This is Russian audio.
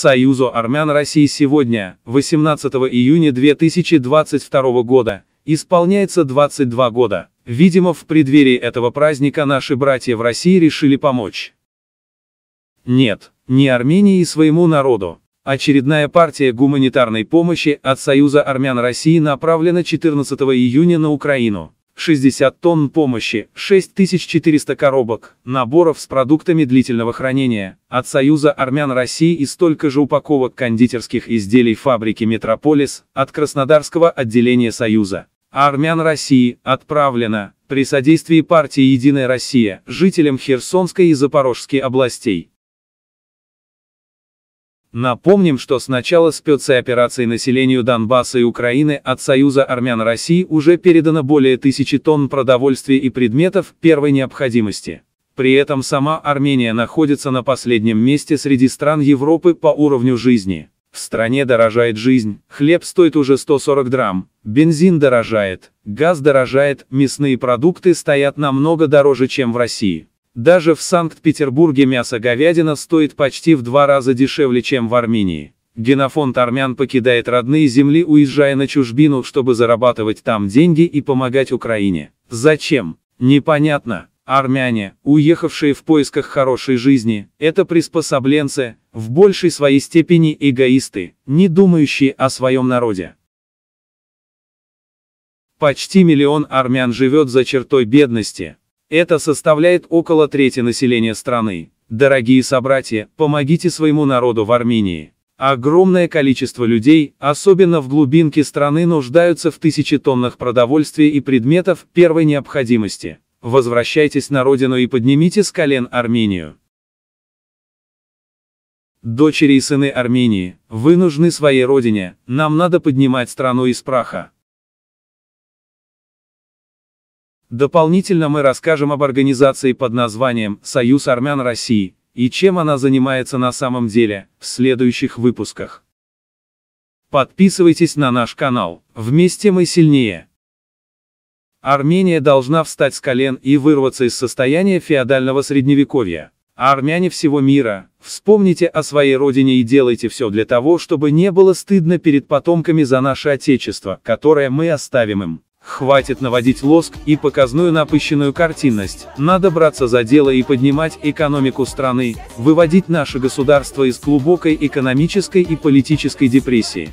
Союзу армян России сегодня, 18 июня 2022 года, исполняется 22 года. Видимо, в преддверии этого праздника наши братья в России решили помочь. Нет, не Армении и своему народу. Очередная партия гуманитарной помощи от Союза армян России направлена 14 июня на Украину. 60 тонн помощи, 6400 коробок, наборов с продуктами длительного хранения, от Союза армян России и столько же упаковок кондитерских изделий фабрики «Метрополис», от Краснодарского отделения Союза армян России, отправлено, при содействии партии «Единая Россия», жителям Херсонской и Запорожской областей. Напомним, что с начала спецоперации населению Донбасса и Украины от Союза армян России уже передано более 1000 тонн продовольствия и предметов первой необходимости. При этом сама Армения находится на последнем месте среди стран Европы по уровню жизни. В стране дорожает жизнь, хлеб стоит уже 140 драм, бензин дорожает, газ дорожает, мясные продукты стоят намного дороже, чем в России. Даже в Санкт-Петербурге мясо-говядина стоит почти в 2 раза дешевле, чем в Армении. Генофонд армян покидает родные земли, уезжая на чужбину, чтобы зарабатывать там деньги и помогать Украине. Зачем? Непонятно. Армяне, уехавшие в поисках хорошей жизни, это приспособленцы, в большей своей степени эгоисты, не думающие о своем народе. Почти 1 миллион армян живет за чертой бедности. Это составляет около трети населения страны. Дорогие собратья, помогите своему народу в Армении. Огромное количество людей, особенно в глубинке страны, нуждаются в 1000 тоннах продовольствия и предметов первой необходимости. Возвращайтесь на родину и поднимите с колен Армению. Дочери и сыны Армении, вы нужны своей родине, нам надо поднимать страну из праха. Дополнительно мы расскажем об организации под названием «Союз армян России» и чем она занимается на самом деле, в следующих выпусках. Подписывайтесь на наш канал, вместе мы сильнее. Армения должна встать с колен и вырваться из состояния феодального средневековья. А армяне всего мира, вспомните о своей родине и делайте все для того, чтобы не было стыдно перед потомками за наше Отечество, которое мы оставим им. Хватит наводить лоск и показную напыщенную картинность, надо браться за дело и поднимать экономику страны, выводить наше государство из глубокой экономической и политической депрессии.